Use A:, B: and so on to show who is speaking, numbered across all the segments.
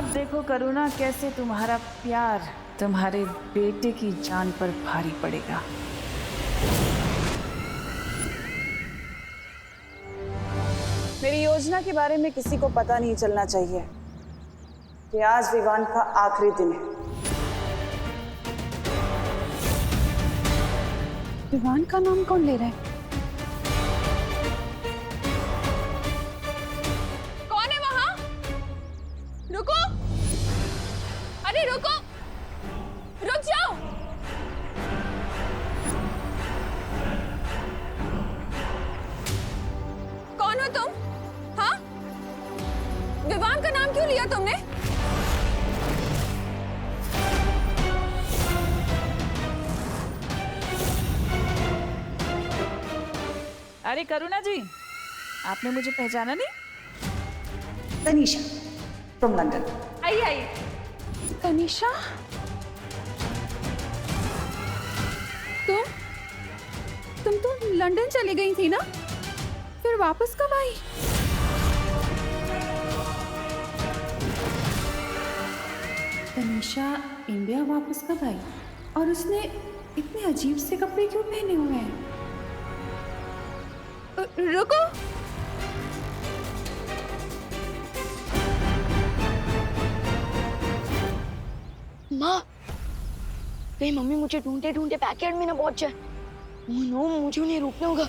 A: अब देखो करुणा कैसे तुम्हारा प्यार तुम्हारे बेटे की जान पर भारी पड़ेगा। मेरी योजना के बारे में किसी को पता नहीं चलना चाहिए कि आज विवान का आखिरी दिन है।
B: विवान का नाम कौन ले रहा है?
C: कौन है वहां? रुको, अरे रुको, रुक जाओ। कौन हो तुम? हाँ, विवान का नाम क्यों लिया तुमने?
A: अरे करुणा जी, आपने मुझे पहचाना नहीं?
B: Tanisha from London.
C: आइए आइए।
B: तनीषा, तुम तो लंदन चली गई थी ना, फिर वापस कब आई? तनीषा इंडिया वापस कब आई? और उसने इतने अजीब से कपड़े क्यों पहने हुए हैं?
C: रुको,
D: माँ, कहीं मम्मी मुझे ढूंढते ढूंढते बैकयार्ड में ना पहुंच जाए। नो, मुझे उन्हें रोकना होगा।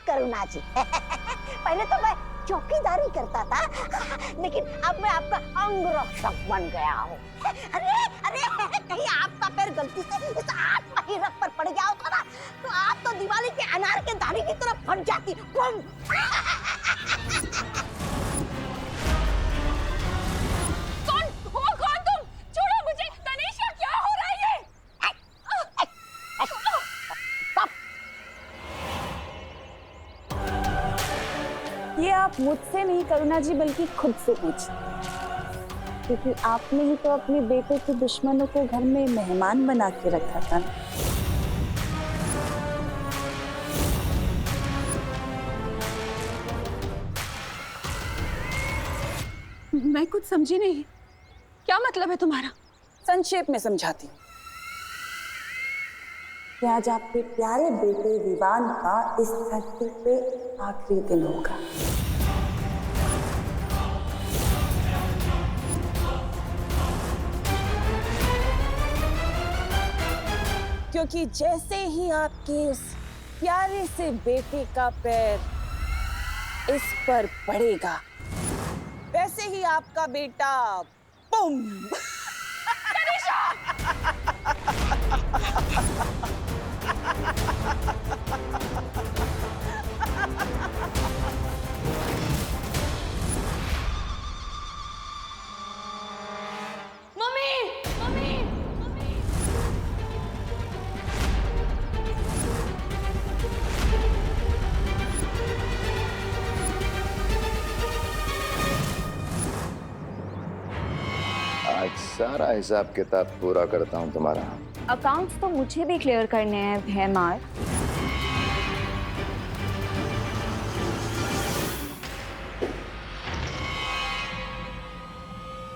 E: करुणा जी पहले तो मैं चौकीदारी करता था, लेकिन अब मैं आपका अंग रक्षक बन गया हूँ। अरे अरे, कहीं आपका पैर गलती से इस आत्महीरक पर पड़ गया होता ना, तो आप तो दिवाली के अनार के दाने की तरफ फट जाती। कौन
C: हो? कौन तुम? छोड़ो मुझे। तनीषा, क्या हो रहा है ये?
E: ये आप मुझसे नहीं करुणा जी, बल्कि खुद से पूछिए, क्योंकि आपने ही तो अपने बेटे के दुश्मनों को घर में मेहमान बना के रखा था।
B: मैं कुछ समझी नहीं, क्या मतलब है तुम्हारा?
E: संक्षेप में समझाती हूँ कि आज आपके प्यारे बेटे विवान का इस धरती पे आखिरी दिन होगा। क्योंकि जैसे ही आपके उस प्यारे से बेटे का पैर इस पर पड़ेगा, वैसे ही आपका बेटा बुम
D: मम्मी, मम्मी, मम्मी।
F: आज सारा हिसाब किताब पूरा करता हूँ तुम्हारा।
D: अकाउंट्स तो मुझे भी क्लियर करने हैं भैमार।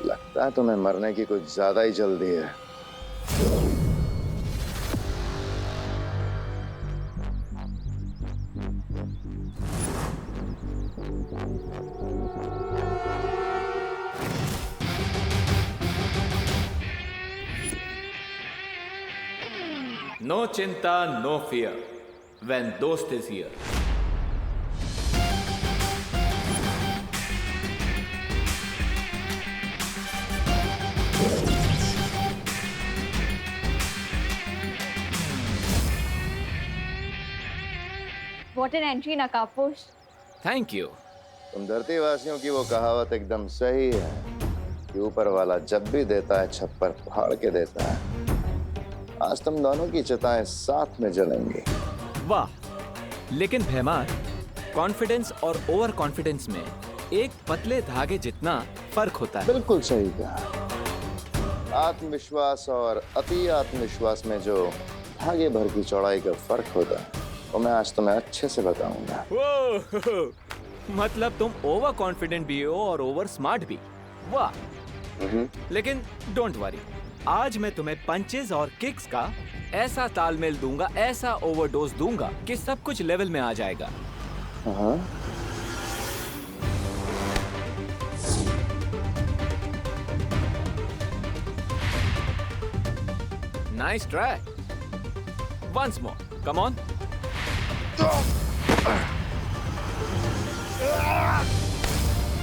F: लगता है तुम्हें मरने की कुछ ज्यादा ही जल्दी है।
G: No chinta, no fear when Dost is here.
H: What an entry नकाबपोश।
G: Thank you.
F: तुम धरती वासियों की वो कहावत एकदम सही है कि ऊपर वाला जब भी देता है छप्पर फाड़ के देता है। आज तुम दोनों की चिताएं साथ में जलेंगी।
G: वाह, लेकिन भैमार, कॉन्फिडेंस और ओवर कॉन्फिडेंस में एक पतले धागे जितना फर्क होता है।
F: बिल्कुल सही कहा। आत्मविश्वास और अति आत्मविश्वास में जो धागे भर की चौड़ाई का फर्क होता है वो मैं आज तुम्हें अच्छे से बताऊंगा।
G: वो मतलब तुम ओवर कॉन्फिडेंट भी हो और ओवर स्मार्ट भी। वाह। लेकिन डोंट वरी, आज मैं तुम्हें पंचेस और किक्स का ऐसा तालमेल दूंगा, ऐसा ओवरडोज दूंगा कि सब कुछ लेवल में आ जाएगा।
F: हाँ।
G: Nice try. Once more, come on.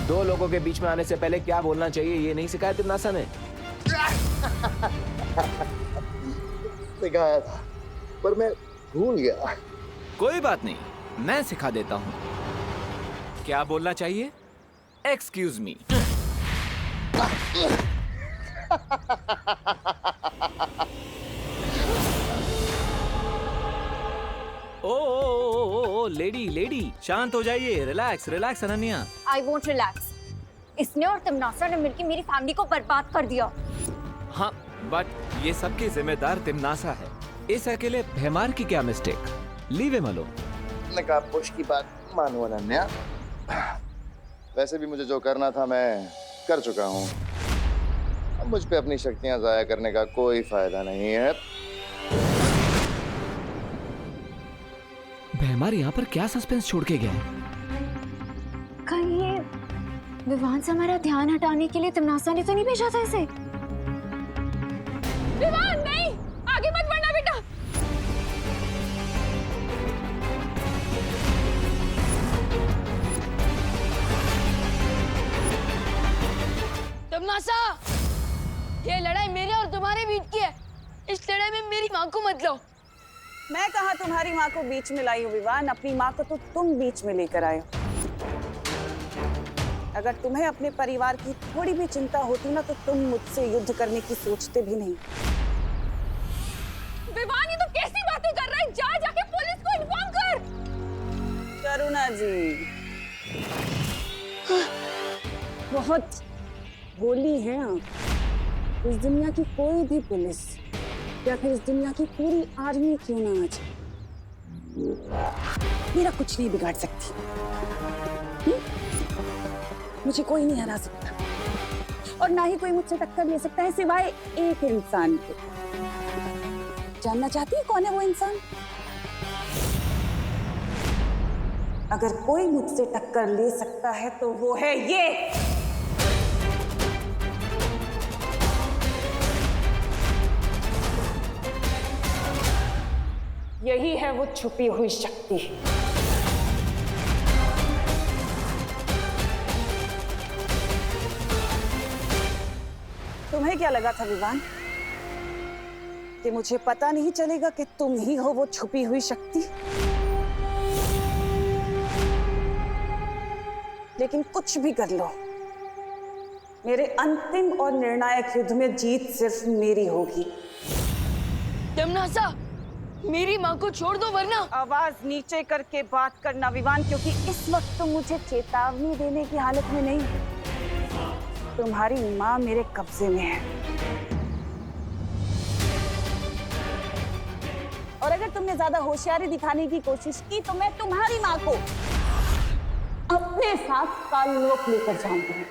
I: दो लोगों के बीच में आने से पहले क्या बोलना चाहिए ये नहीं सिखाया तिम्नासा ने?
F: सिखाया था पर मैं भूल गया।
G: कोई बात नहीं, मैं सिखा देता हूँ। क्या बोलना चाहिए? Excuse me. ओ लेडी शांत हो जाइए। Relax relax Ananya.
H: I won't relax. इसने और तिम्नासा ने मिलकर मेरी फैमिली को बर्बाद कर दिया।
G: हाँ, बट ये सबकी जिम्मेदार तिम्नासा है। इस अकेले भैमार की क्या मिस्टेक? Leave him alone.
F: नकाबपोश की बात मानो अनन्या। वैसे भी मुझे जो करना था मैं कर चुका हूँ। अब मुझ पे अपनी शक्तियां जाया करने का कोई फायदा नहीं है।
I: भैमार यहाँ पर क्या सस्पेंस छोड़ के गया?
H: कहीं ये विवान से हमारा ध्यान हटाने के लिए तिम्नासा ने तो नहीं भेजा था इसे?
C: विवान नहीं, आगे मत बढ़ना बेटा।
D: तिम्नासा, ये लड़ाई मेरे और तुम्हारे बीच की है। इस लड़ाई में मेरी माँ को मत लो।
A: मैं कहा तुम्हारी माँ को बीच में लाई हूँ विवान, अपनी माँ को तो तुम बीच में लेकर आए हो। अगर तुम्हें अपने परिवार की थोड़ी भी चिंता होती ना तो तुम मुझसे युद्ध करने की सोचते भी नहीं।
C: विवान, ये तो कैसी बातें कर रहा है? जाके पुलिस को इन्फॉर्म कर।
A: करुणा जी बहुत बोली है आप। इस दुनिया की कोई भी पुलिस या फिर इस दुनिया की पूरी आर्मी क्यों ना आ जाए, मेरा कुछ नहीं बिगाड़ सकती। मुझे कोई नहीं हरा सकता और ना ही कोई मुझसे टक्कर ले सकता है सिवाय एक इंसान के। जानना चाहती है कौन है वो इंसान? अगर कोई मुझसे टक्कर ले सकता है तो वो है ये। यही है वो छुपी हुई शक्ति। तुम्हें क्या लगा था विवान कि मुझे पता नहीं चलेगा कि तुम ही हो वो छुपी हुई शक्ति? लेकिन कुछ भी कर लो, मेरे अंतिम और निर्णायक युद्ध में जीत सिर्फ मेरी होगी।
D: तिम्नासा, मेरी माँ को छोड़ दो वरना।
A: आवाज नीचे करके बात करना विवान, क्योंकि इस वक्त तुम मुझे चेतावनी देने की हालत में नहीं। तुम्हारी माँ मेरे कब्जे में है और अगर तुमने ज्यादा होशियारी दिखाने की कोशिश की तो मैं तुम्हारी माँ को अपने साथ काललोक लेकर जाऊंगी।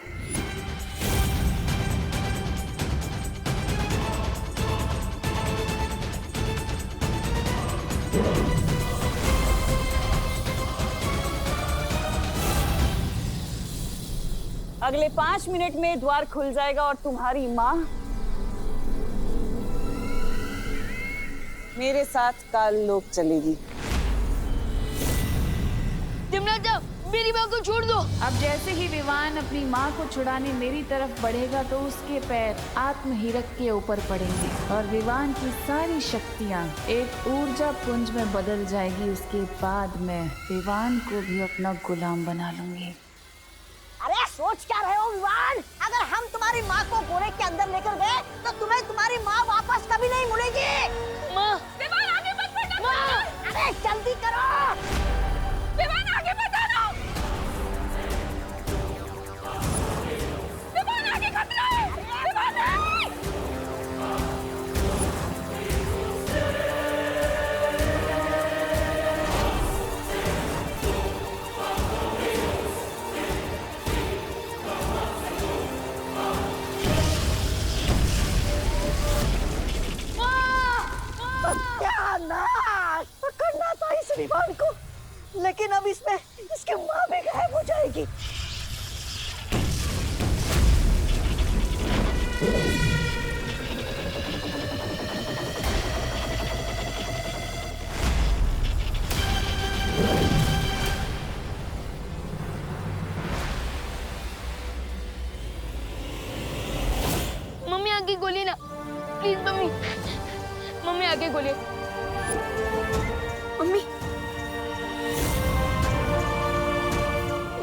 A: अगले 5 मिनट में द्वार खुल जाएगा और तुम्हारी माँ मेरे साथ काललोक चलेगी।
D: तिम्नासा, मेरी माँ को छोड़ दो।
B: अब जैसे ही विवान अपनी माँ को छुड़ाने मेरी तरफ बढ़ेगा तो उसके पैर आत्महीरक के ऊपर पड़ेंगे और विवान की सारी शक्तियाँ एक ऊर्जा पुंज में बदल जाएगी। उसके बाद मैं विवान को भी अपना गुलाम बना लूंगी।
E: अरे सोच क्या रहे हो विवान? अगर हम तुम्हारी माँ को बोरे के अंदर लेकर गए तो तुम्हें तुम्हारी माँ वापस कभी नहीं मिलेगी।
D: माँ,
C: विवान आगे मत बढ़ना।
E: माँ, अरे जल्दी करो।
C: विवान आगे मत आना। विवान आगे खतरा है। विवान नहीं।
E: सत्यानाश! पकड़ना था इस विमान को, लेकिन अब इसमें इसकी माँ भी गायब हो जाएगी।
D: मम्मी आगे गोली ना, प्लीज मम्मी। मम्मी आगे गोली। मम्मी,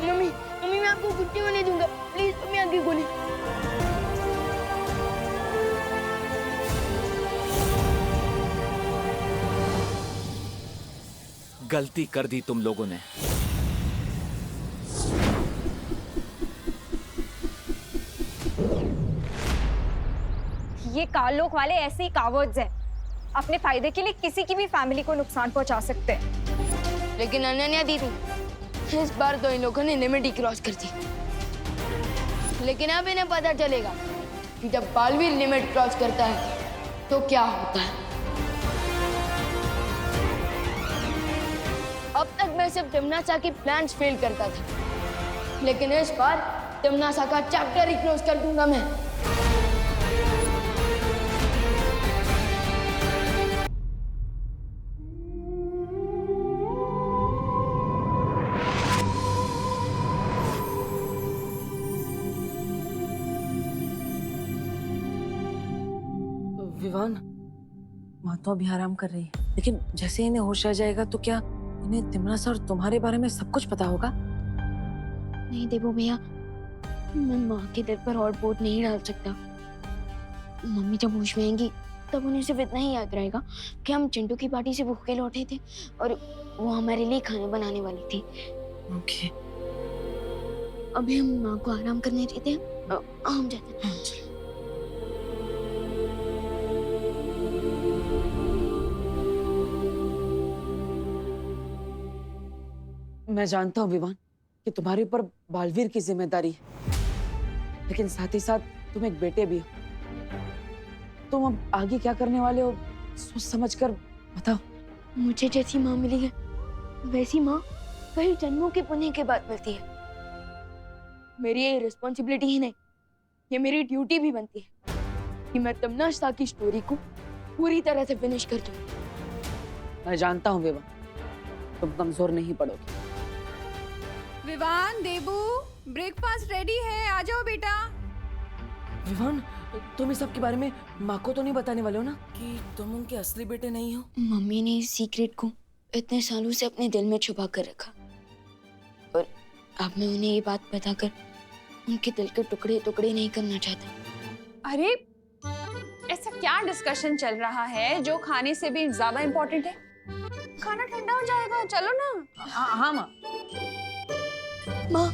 D: मम्मी, मम्मी मैं आपको कुछ नहीं होने दूंगा। प्लीज मम्मी आगे गोली।
G: गलती कर दी तुम लोगों ने।
C: ये कालोख वाले ऐसे ही कावर्ड्स हैं। अपने फायदे के लिए किसी की भी फैमिली को नुकसान पहुंचा सकते हैं।
D: लेकिन अनन्या दीदी, इस बार तो इन लोगों ने लिमिट ही क्रॉस कर दी। लेकिन अब इन्हें पता चलेगा कि जब बालवीर लिमिट क्रॉस करता है तो क्या होता है। अब तक मैं सिर्फ तिम्नासा की प्लान्स फेल करता था, लेकिन इस बार तिम्नासा का चैप्टर ही क्लोज कर दूंगा मैं।
J: विवान, माँ तो अभी आराम कर रही है, लेकिन जैसे इन्हें होश आ जाएगा तो क्या इन्हें तिम्नासा और तुम्हारे बारे में सब कुछ पता होगा?
D: नहीं देवो भैया, मैं माँ के दिल पर और बोझ नहीं डाल सकता। मम्मी जब होश में आएंगी तब उन्हें सिर्फ इतना ही याद रहेगा कि हम चिंटू की पार्टी से भूखे लौटे थे और वो हमारे लिए खाना बनाने वाली थी।
J: ओके।
D: अभी हम माँ को आराम करने देते हैं। हम जाते हैं।
J: मैं जानता हूँ विवान कि तुम्हारे ऊपर बालवीर की जिम्मेदारी है, लेकिन साथ ही साथ तुम एक बेटे भी हो। तुम अब आगे क्या करने वाले हो सोच समझ कर बताओ।
D: मुझे जैसी माँ मिली है वैसी माँ कई जन्मों के पुण्य के बाद मिलती है। मेरी ये रिस्पॉन्सिबिलिटी ही नहीं, ये मेरी ड्यूटी भी बनती है कि मैं तिम्नासा की स्टोरी को पूरी तरह से फिनिश कर दूं।
J: मैं जानता हूँ विवान, तुम कमजोर नहीं पड़ोगे।
C: विवान, देबू, ब्रेकफास्ट रेडी है, आ जाओ बेटा।
J: विवान, तुम इस सब के बारे में माँ को तो नहीं बताने वाले हो ना कि तुम उनके असली बेटे नहीं हो?
D: मम्मी ने इस सीक्रेट को इतने सालों से अपने दिल में छुपा कर रखा और अब मैं उन्हें ये बात बताकर उनके दिल के टुकड़े टुकड़े नहीं करना चाहता।
C: अरे ऐसा क्या डिस्कशन चल रहा है जो खाने से भी ज्यादा इम्पोर्टेंट है? खाना ठंडा हो जाएगा, चलो ना।
J: हाँ माँ।
D: माँ,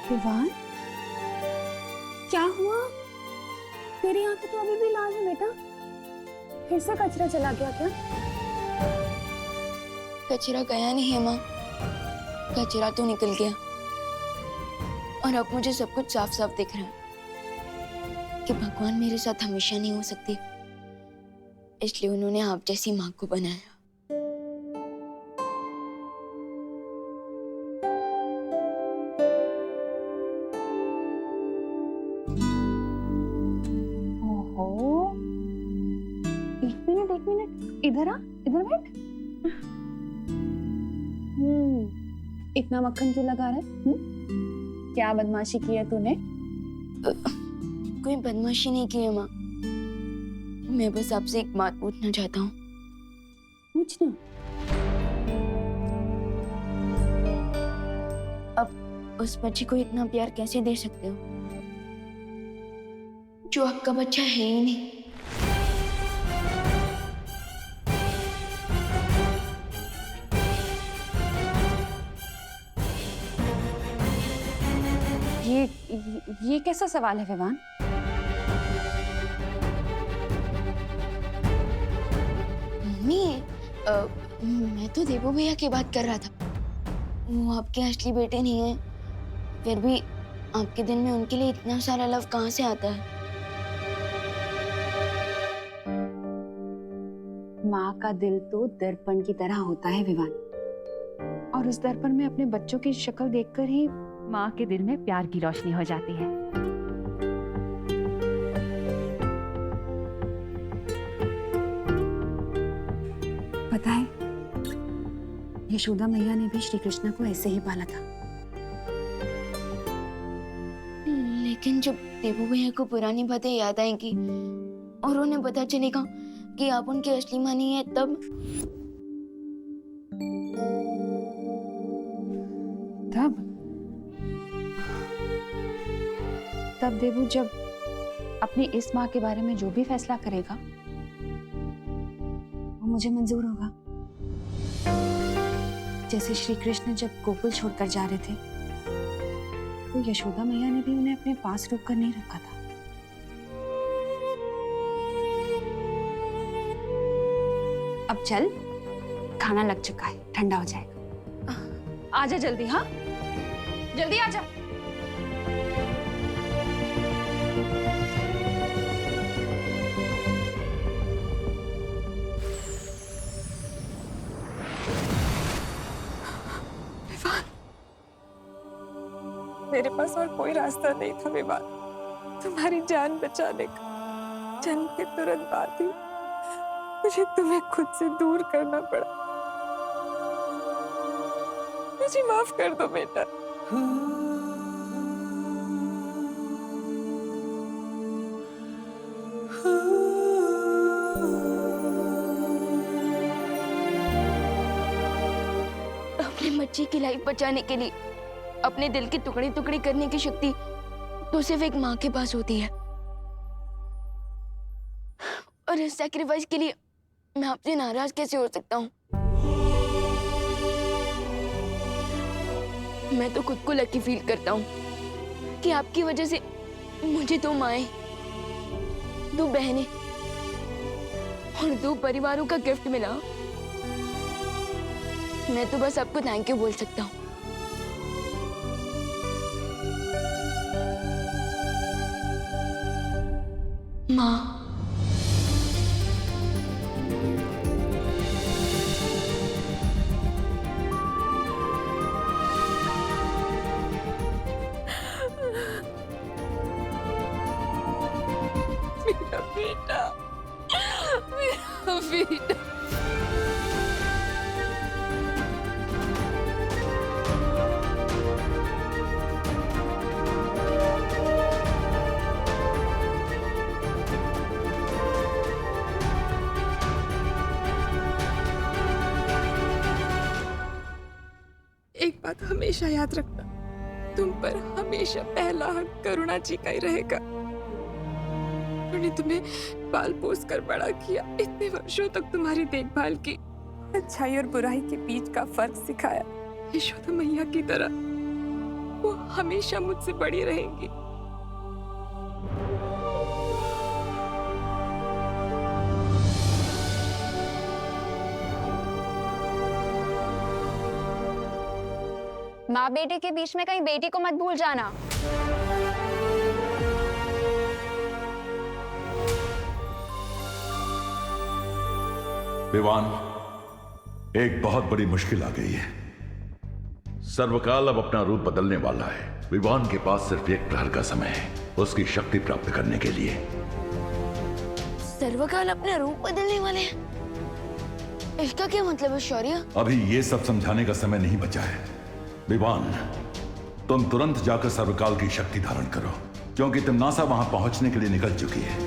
A: विवान, क्या हुआ? तेरी आंखें तो अभी भी लाल है बेटा। फिर से कचरा चला गया क्या?
D: कचरा गया नहीं है माँ, कचरा तो निकल गया और अब मुझे सब कुछ साफ साफ दिख रहा है कि भगवान मेरे साथ हमेशा नहीं हो सकती, इसलिए उन्होंने आप जैसी माँ को बनाया।
A: ओहो, इधर आ, इधर बैठ। इतना मक्खन क्यों लगा रहा है? क्या बदमाशी की है तूने?
D: कोई बदमाशी नहीं की है माँ। मैं बस आपसे एक बात पूछना चाहता हूँ।
A: पूछना।
D: अब उस बच्चे को इतना प्यार कैसे दे सकते हो जो आपका बच्चा है ही नहीं?
A: ये कैसा सवाल है विवान?
D: मम्मी, मैं तो देवू भैया की बात कर रहा था। वो आपके असली बेटे नहीं है, फिर भी आपके दिल में उनके लिए इतना सारा लव कहाँ से आता है?
A: माँ का दिल तो दर्पण की तरह होता है विवान, और उस दर्पण में अपने बच्चों की शक्ल देखकर ही माँ के दिल में प्यार की रोशनी हो जाती है। पता है, यशोदा मैया ने भी श्री कृष्ण को ऐसे ही पाला था।
D: लेकिन जब देवू भैया को पुरानी बातें याद आएंगी और उन्हें पता चलेगा कि आप उनकी असली माँ नहीं है,
A: तब देवू जब अपनी इस माँ के बारे में जो भी फैसला करेगा वो मुझे मंजूर होगा। जैसे श्री कृष्ण जब गोकुल छोड़कर जा रहे थे तो यशोदा मैया ने भी उन्हें अपने पास रोक कर नहीं रखा था। अब चल, खाना लग चुका है, ठंडा हो जाएगा। आजा जल्दी। हाँ, जल्दी आजा।
K: मेरे पास और कोई रास्ता नहीं था विवान, तुम्हारी जान बचाने का। जन्म के तुरंत बाद ही मुझे तुम्हें खुद से दूर करना पड़ा। मुझे माफ कर दो बेटा।
D: अपने बच्चे की लाइफ बचाने के लिए अपने दिल की टुकड़ी टुकड़ी करने की शक्ति तो सिर्फ एक माँ के पास होती है, और इस सैक्रिफाइस के लिए मैं आपसे नाराज कैसे हो सकता हूँ? मैं तो खुद को लकी फील करता हूँ कि आपकी वजह से मुझे 2 माएं, 2 बहनें और 2 परिवारों का गिफ्ट मिला। मैं तो बस आपको थैंक यू बोल सकता हूँ। माँ,
K: मेरा बेटा, मेरा बेटा। एक बात हमेशा याद रखना, तुम पर हमेशा पहला हक करुणा जी का ही रहेगा। उन्होंने तुम्हें पाल पोस कर बड़ा किया, इतने वर्षों तक तुम्हारी देखभाल की, अच्छाई और बुराई के बीच का फर्क सिखाया। यशोदा मैया की तरह वो हमेशा मुझसे बड़ी रहेंगी।
C: माँ बेटे के बीच में कहीं बेटी को मत भूल जाना।
L: विवान, एक बहुत बड़ी मुश्किल आ गई है। सर्वकाल अब अपना रूप बदलने वाला है। विवान के पास सिर्फ 1 प्रहर का समय है उसकी शक्ति प्राप्त करने के लिए।
D: सर्वकाल अपना रूप बदलने वाले हैं? इसका क्या मतलब है शौर्य?
L: अभी ये सब समझाने का समय नहीं बचा है। विवान, तुम तुरंत जाकर सर्वकाल की शक्ति धारण करो, क्योंकि तिम्नासा वहां पहुंचने के लिए निकल चुकी है।